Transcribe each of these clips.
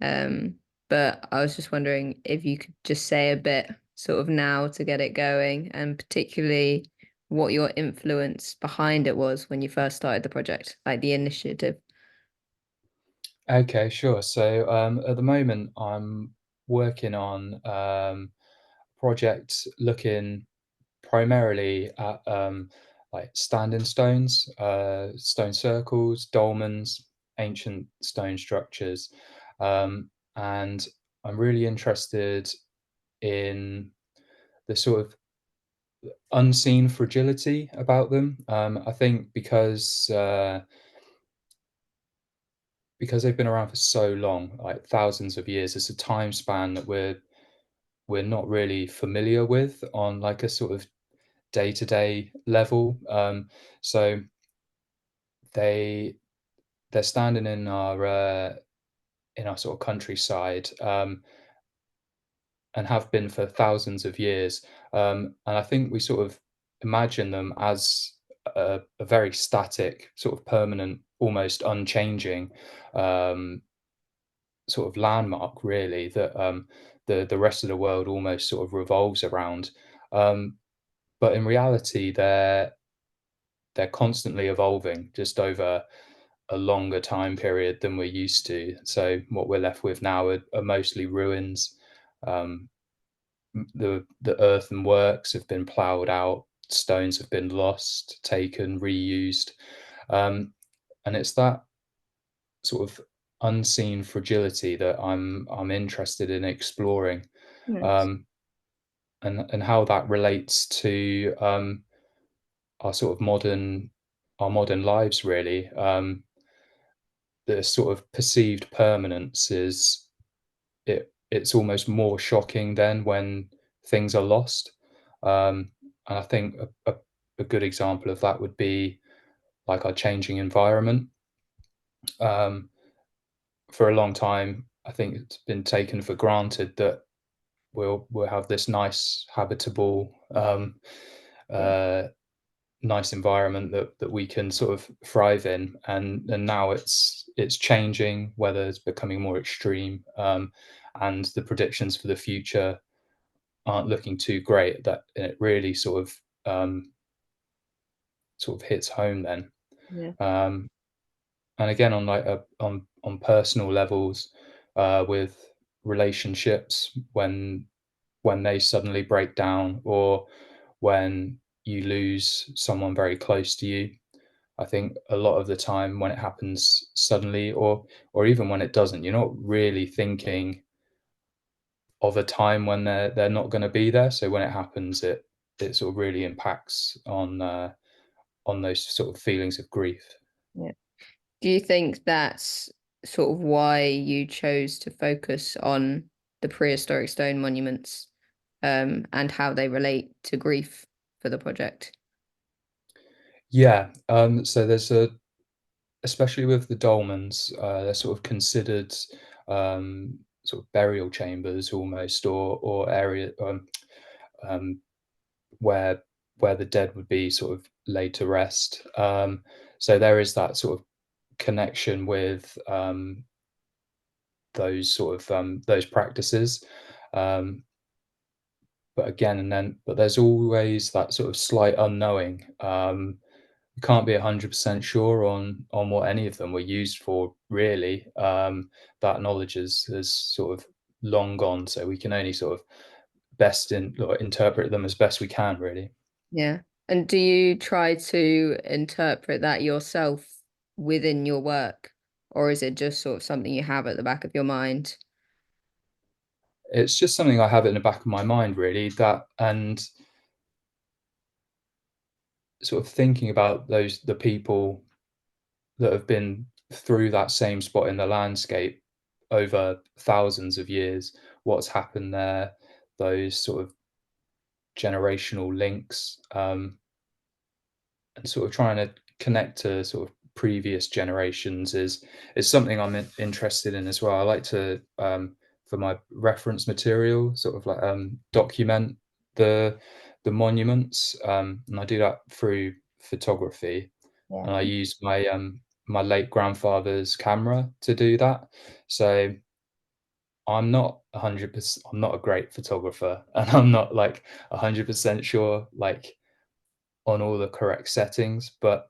Um, but I was just wondering if you could just say a bit sort of now to get it going, and particularly what your influence behind it was when you first started the project, like the initiative. Okay, sure. So at the moment, I'm working on project looking primarily at like standing stones, stone circles, dolmens, ancient stone structures, and I'm really interested in the sort of unseen fragility about them. I think because they've been around for so long, like thousands of years, it's a time span that we're not really familiar with on like a sort of day-to-day level. So they they're standing in our sort of countryside, and have been for thousands of years. And I think we sort of imagine them as a very static, sort of permanent, almost unchanging sort of landmark, really, that the rest of the world almost sort of revolves around. Um, but in reality, they're constantly evolving just over a longer time period than we're used to. So what we're left with now are mostly ruins. Um, the earthen works have been ploughed out, stones have been lost, taken, reused, and it's that sort of unseen fragility that I'm interested in exploring, Nice. um, and how that relates to our sort of modern lives, really. The sort of perceived permanence is it's almost more shocking than when things are lost. And I think a good example of that would be like our changing environment. Um, for a long time, I think it's been taken for granted that we'll have this nice habitable Yeah. uh, nice environment that we can sort of thrive in, and now it's changing. Weather is becoming more extreme, and the predictions for the future aren't looking too great. That it really sort of hits home then. Yeah. Um, and again, on like on personal levels, with relationships, when they suddenly break down, or when you lose someone very close to you. I think a lot of the time when it happens suddenly, or even when it doesn't, you're not really thinking of a time when they're not going to be there. So when it happens, it sort of really impacts on those sort of feelings of grief. Yeah. Do you think that's sort of why you chose to focus on the prehistoric stone monuments, and how they relate to grief for the project? Yeah. So there's a especially with the dolmens, they're sort of considered sort of burial chambers almost, or area um, where the dead would be sort of laid to rest. So there is that sort of connection with those practices. Um, but again, but there's always that sort of slight unknowing. You can't be 100% sure on what any of them were used for, really. That knowledge is sort of long gone, so we can only sort of best or interpret them as best we can, really. Yeah. And do you try to interpret that yourself within your work, or is it just sort of something you have at the back of your mind? It's just something I have in the back of my mind, really, that, and sort of thinking about the people that have been through that same spot in the landscape over thousands of years, what's happened there, those sort of generational links, and sort of trying to connect to sort of previous generations is something I'm interested in as well. I like to for my reference material, sort of like document the monuments, and I do that through photography. Yeah. And I use my late grandfather's camera to do that. So I'm not 100%. I'm not a great photographer, and I'm not like 100% sure like on all the correct settings, but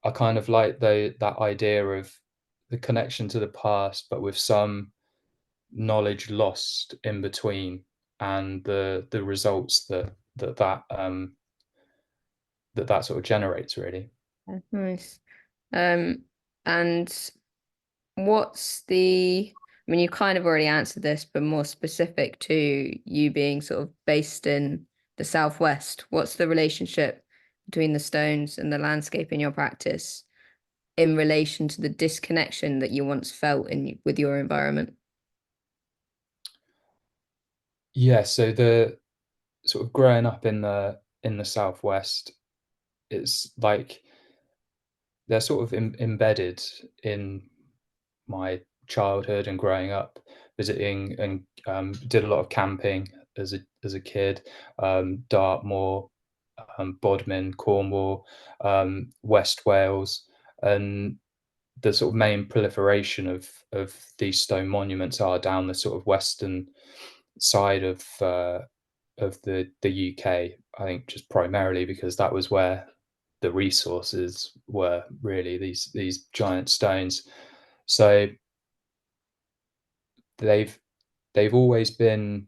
I kind of like that idea of the connection to the past, but with some knowledge lost in between, and the results that sort of generates really. Yeah, nice. Um, and what's I mean, you kind of already answered this, but more specific to you being sort of based in the Southwest, what's the relationship between the stones and the landscape in your practice in relation to the disconnection that you once felt with your environment? Yeah, so the sort of growing up in the Southwest, it's like they're sort of embedded in my childhood and growing up, visiting and did a lot of camping as a kid, Dartmoor, Bodmin, Cornwall, West Wales, and the sort of main proliferation of these stone monuments are down the sort of western side of the UK. I think just primarily because that was where the resources were really these giant stones. So they've they've always been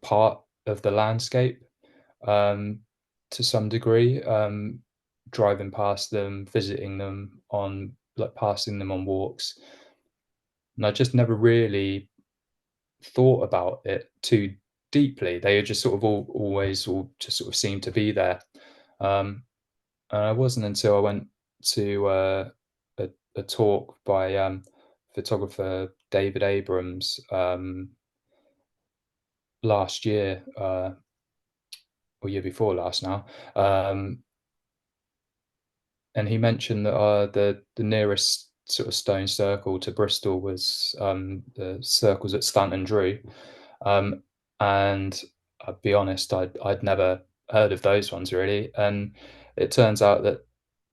part of the landscape, um, to some degree, driving past them, visiting them on like passing them on walks. And I just never really thought about it too deeply. They just sort of always all just sort of seemed to be there. Um, and it wasn't until I went to a talk by photographer David Abrams last year, or year before last now, um, and he mentioned that the nearest sort of stone circle to Bristol was the circles at Stanton Drew, um, and I'll be honest, I'd never heard of those ones really, and it turns out that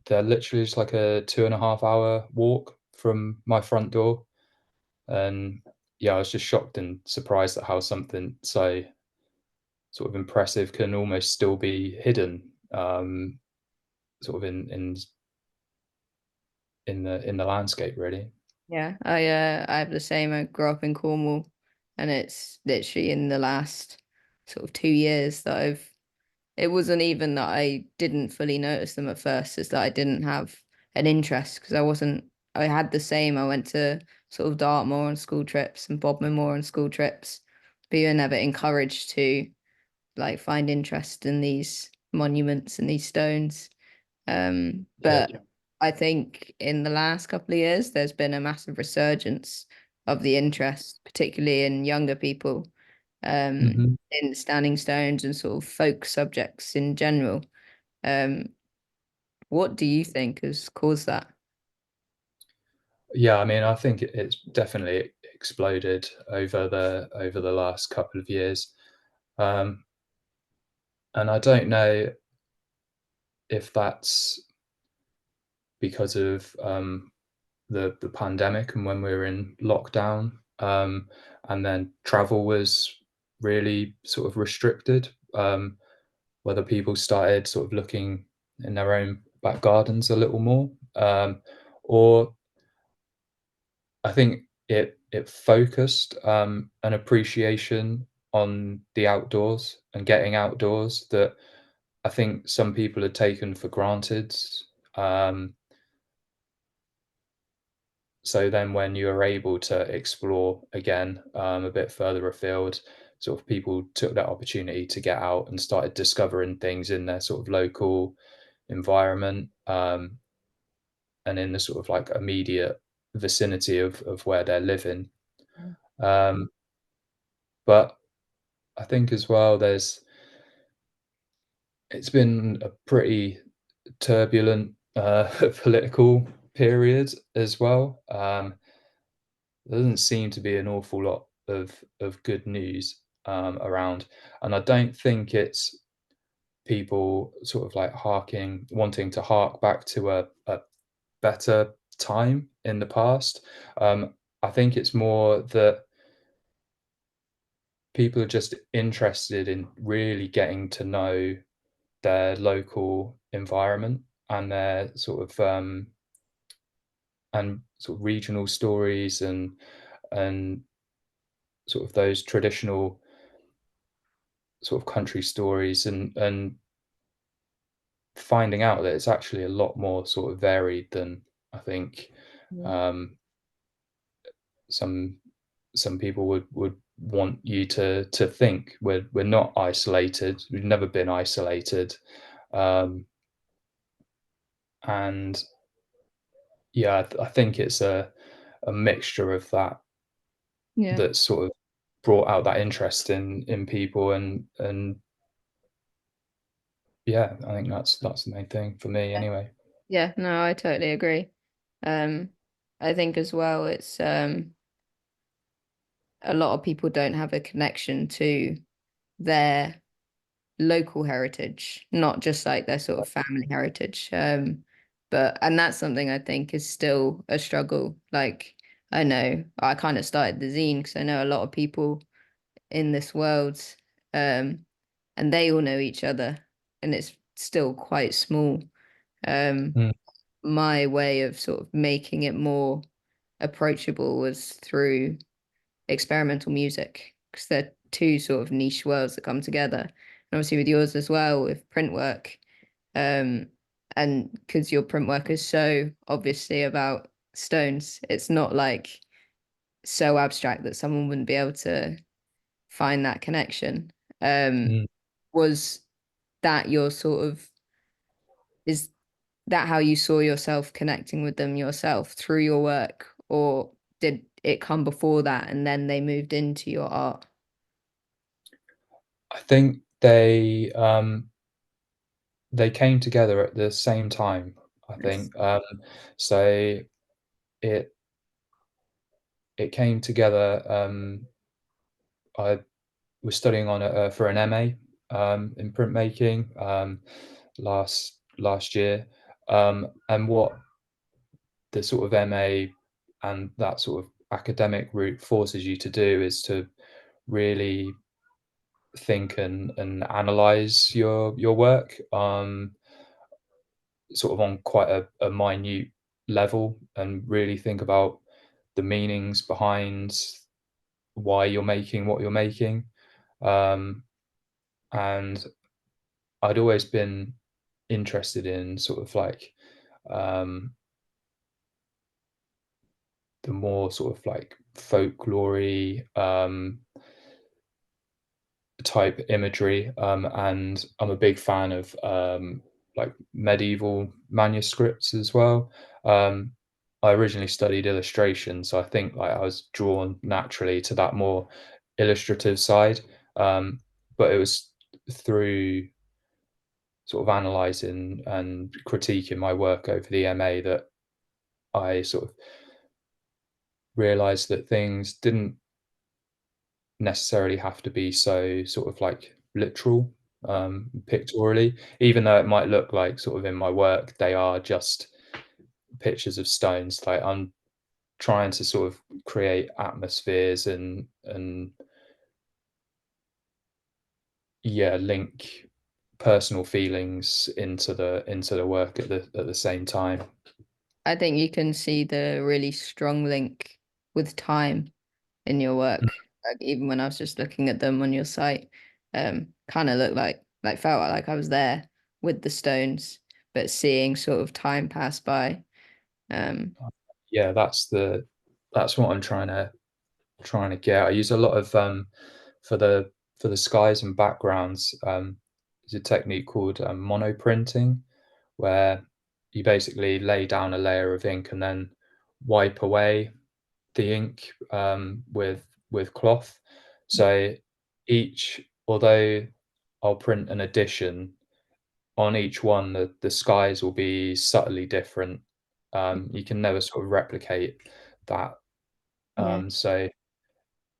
they're literally just like a 2.5 hour walk from my front door, and yeah, I was just shocked and surprised at how something so sort of impressive can almost still be hidden, sort of in the landscape really. Yeah, I have the same. I grew up in Cornwall, and it's literally in the last sort of 2 years that I've it wasn't even that I didn't fully notice them at first, it's that I didn't have an interest because I had the same. I went to sort of Dartmoor on school trips and Bodmin Moor on school trips, but you're never encouraged to like find interest in these monuments and these stones. Yeah. But I think in the last couple of years, there's been a massive resurgence of the interest, particularly in younger people, Mhm. in standing stones and sort of folk subjects in general. Um, what do you think has caused that? Yeah, I mean, I think it's definitely exploded over the last couple of years, um, and I don't know if that's because of, the pandemic and when we were in lockdown, and then travel was really sort of restricted, whether people started sort of looking in their own back gardens a little more, or I think it focused, an appreciation on the outdoors and getting outdoors that I think some people had taken for granted. Um, so then when you were able to explore again, a bit further afield, sort of people took that opportunity to get out and started discovering things in their sort of local environment, and in the sort of like immediate vicinity of where they're living. Um, but I think as well, it's been a pretty turbulent political period as well. There doesn't seem to be an awful lot of good news around, and I don't think it's people sort of like wanting to hark back to a better time in the past. I think it's more that people are just interested in really getting to know their local environment and their sort of regional stories and sort of those traditional sort of country stories and finding out that it's actually a lot more sort of varied than I think Yeah. um, some some people would want you to think. We're not isolated. We've never been isolated, um, and yeah, I think it's a mixture of that Yeah. that sort of brought out that interest in people and yeah, I think that's the main thing for me anyway. Yeah, no, I totally agree. Um, I think as well it's a lot of people don't have a connection to their local heritage, not just like their sort of family heritage. But and that's something I think is still a struggle. Like I know I kind of started the zine because I know a lot of people in this world, um, and they all know each other, and it's still quite small. Um, Mm, my way of sort of making it more approachable was through experimental music because they're two sort of niche worlds that come together. And obviously with yours as well with print work, um, and because your print work is so obviously about stones, it's not like so abstract that someone wouldn't be able to find that connection. mm. Was that your sort of is that how you saw yourself connecting with them yourself through your work, or did it come before that and then they moved into your art? I think they came together at the same time, I Yes. think. So it it came together. I was studying on for an MA in printmaking last year, and what the sort of MA and that sort of academic route forces you to do is to really think and analyze your work sort of on quite a minute level and really think about the meanings behind why you're making what you're making. Um, and I'd always been interested in sort of like um, the more sort of like folklory type imagery, and I'm a big fan of like medieval manuscripts as well. Um, I originally studied illustration, so I think like I was drawn naturally to that more illustrative side. But it was through sort of analyzing and critiquing my work over the MA that I sort of realized that things didn't necessarily have to be so sort of like literal, pictorially, even though it might look like sort of in my work, they are just pictures of stones. Like I'm trying to sort of create atmospheres and yeah, link personal feelings into the work at the same time. I think you can see the really strong link with time in your work. Like even when I was just looking at them on your site, kind of looked like felt like I was there with the stones, but seeing sort of time pass by. Um, Yeah, that's what I'm trying to get. I use a lot of for the skies and backgrounds. There's a technique called monoprinting, where you basically lay down a layer of ink and then wipe away the ink with cloth. So although I'll print an edition on each one, the skies will be subtly different. You can never sort of replicate that. yeah, So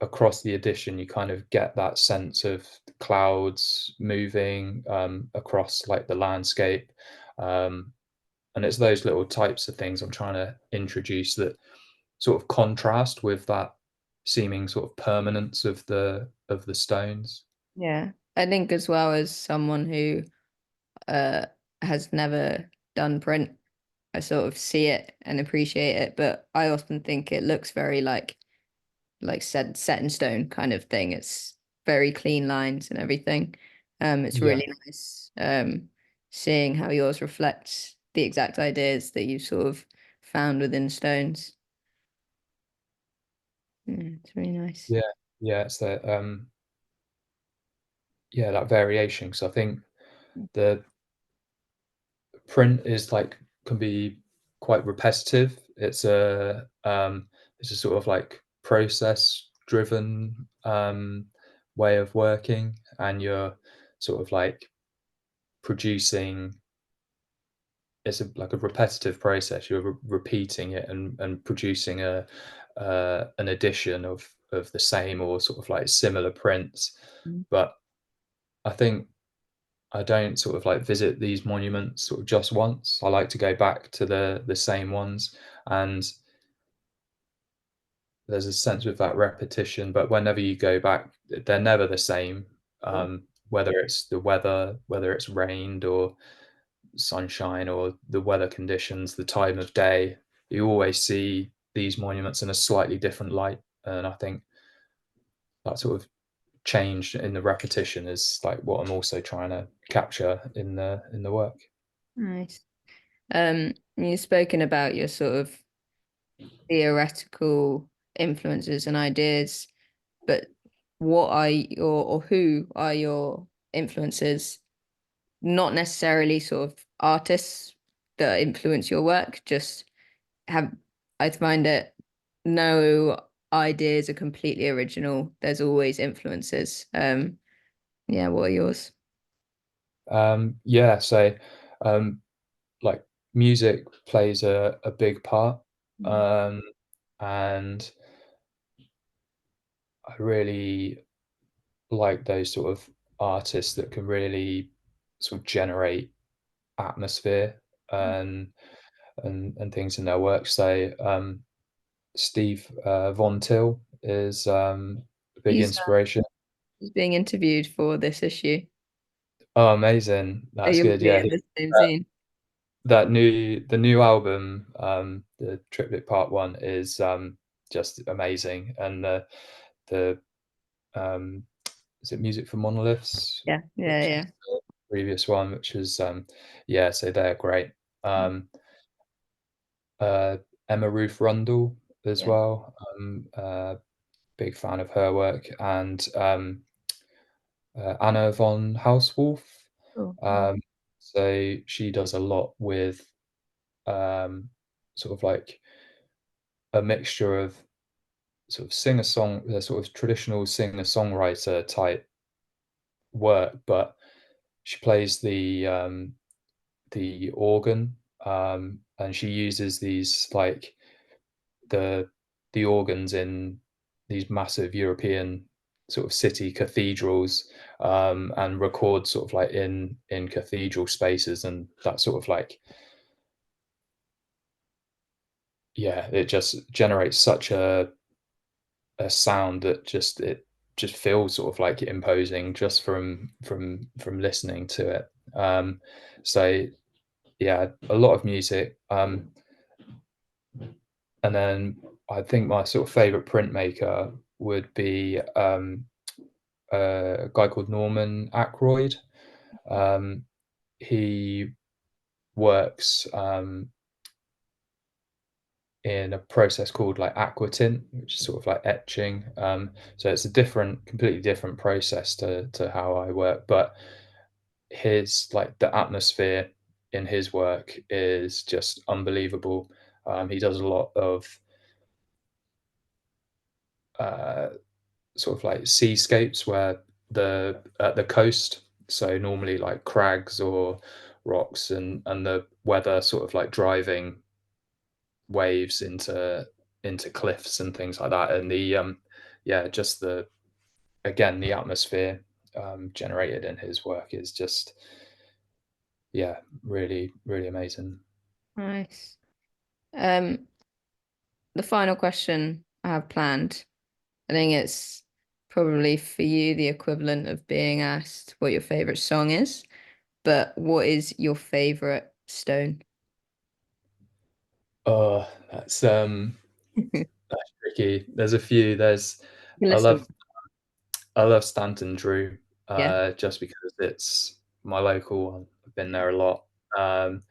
across the edition, you kind of get that sense of clouds moving across like the landscape. Um, and it's those little types of things I'm trying to introduce that sort of contrast with that seeming sort of permanence of the stones. Yeah. I think as well as someone who uh has never done print, I sort of see it and appreciate it, but I often think it looks very like set in stone kind of thing. It's very clean lines and everything. It's Yeah, really nice seeing how yours reflects the exact ideas that you sort of found within stones. Yeah, it's really nice. yeah, yeah. It's that yeah, that variation. Because I think the print is like can be quite repetitive. It's a sort of like process driven way of working, and you're sort of like producing. It's like a repetitive process. You're repeating it and producing a an edition of the same or sort of like similar prints. Mm. But I think I don't sort of like visit these monuments sort of just once. I like to go back to the same ones, and there's a sense of that repetition. But whenever you go back, they're never the same. Whether it's the weather, whether it's rained or sunshine, or the weather conditions, the time of day, you always see these monuments in a slightly different light. And I think that sort of change in the repetition is like what I'm also trying to capture in the work. Nice. You've spoken about your sort of theoretical influences and ideas, but what are your or who are your influences? Not necessarily sort of artists that influence your work, just have I find that no ideas are completely original. There's always influences. Yeah, what are yours? Yeah, so um, like music plays a big part, Mm. um, and I really like those sort of artists that can really sort of generate atmosphere and and things in their work. So Steve Von Till is a big He's inspiration. he's being interviewed for this issue. Oh, amazing! So That's you will good. be Yeah, in the same scene. the new album, the Triptych Part One, is just amazing, and the um, is it Music for Monoliths, Yeah, yeah, which yeah. is the previous one, which is yeah, so they're great. Um, uh, Emma Ruth Rundle as Yeah. well. Big fan of her work, and Anna von Hauswolf. Cool. Um, so she does a lot with um, sort of like a mixture of sort of singer-song, sort of traditional singer-songwriter type work, but she plays the organ, and she uses these like the the organs in these massive European sort of city cathedrals, and records sort of like in cathedral spaces, and that sort of like yeah, it just generates such a sound that it just feels sort of like imposing just from listening to it. So yeah, a lot of music. And then I think my sort of favorite printmaker would be a guy called Norman Ackroyd. Um, he works in a process called like aquatint, which is sort of like etching. So it's a completely different process to how I work. But his like the atmosphere in his work is just unbelievable. He does a lot of uh, sort of like seascapes where the at the coast, so normally like crags or rocks, and the weather sort of like driving waves into cliffs and things like that, and the yeah, just the again the atmosphere generated in his work is just yeah, really amazing. Nice. Um, the final question I have planned. I think it's probably for you the equivalent of being asked what your favorite song is, but what is your favorite stone? Oh, that's tricky. There's a few. I List love them. I love Stanton Drew, Yeah. just because it's my local one. I've been there a lot. Um,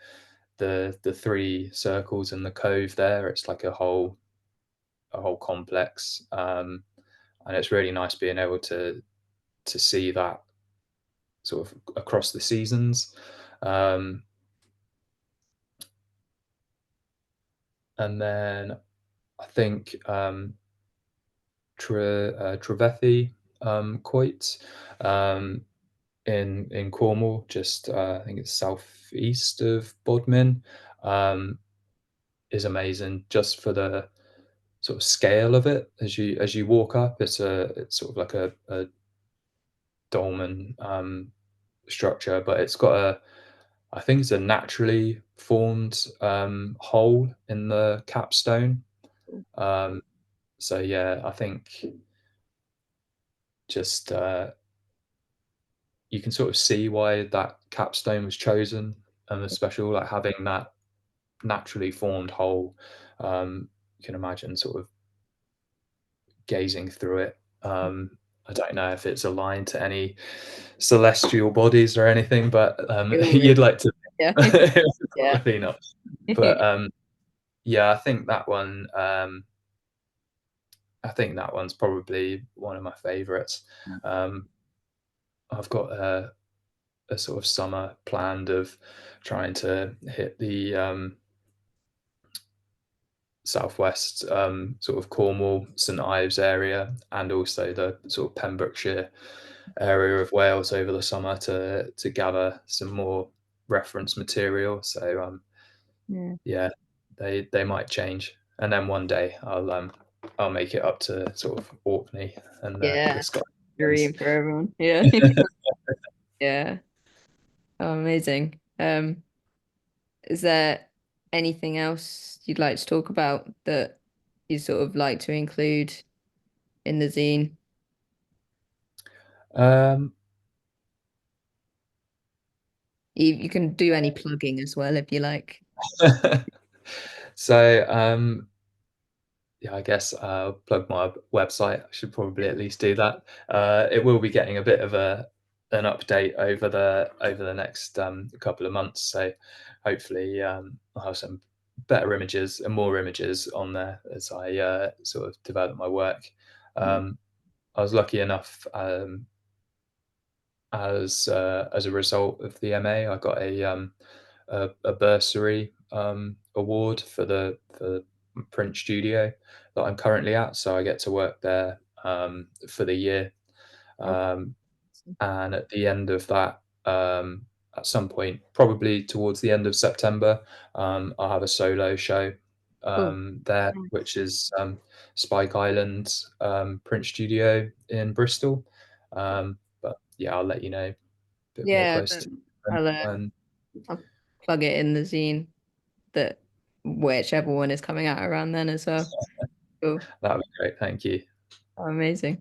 the three circles in the cove there, it's like a whole complex. And it's really nice being able to see that sort of across the seasons. Um, and then I think Trevethy Coit um, in Cornwall, just I think it's southeast of Bodmin, um, is amazing just for the sort of scale of it. As you walk up, it's sort of like a dolmen structure, but it's got a I think it's a naturally formed hole in the capstone. Um, so yeah, I think just you can sort of see why that capstone was chosen and the special, like having that naturally formed hole. You can imagine sort of gazing through it. I don't know if it's aligned to any celestial bodies or anything, but Feel you'd really. like to Yeah. think. Yeah. Probably not. But yeah, I think that one's probably one of my favorites. Um, I've got a sort of summer planned of trying to hit the southwest sort of Cornwall, St Ives area, and also the sort of Pembrokeshire area of Wales over the summer to gather some more reference material. So Yeah. yeah, they might change, and then one day I'll make it up to sort of Orkney and the Yeah. Scotland. Dream for everyone. Yeah. Yeah. Oh, amazing. Is there anything else you'd like to talk about that you sort of like to include in the zine? Um, You can do any plugging as well if you like. so yeah, I guess plug my website. I should probably at least do that. It will be getting a bit of an update over the next couple of months. So hopefully I'll have some better images and more images on there as I sort of develop my work. Um, I was lucky enough as a result of the MA, I got a bursary award for the print studio that I'm currently at. So I get to work there for the year, Oh, um, and at the end of that, at some point, probably towards the end of September, I'll have a solo show cool. there, which is Spike Island Print Studio in Bristol. But yeah, I'll let you know a bit more Yeah, close to I'll, when. I'll plug it in the zine that whichever one is coming out around then as well. Cool. That would be great. Thank you. Amazing.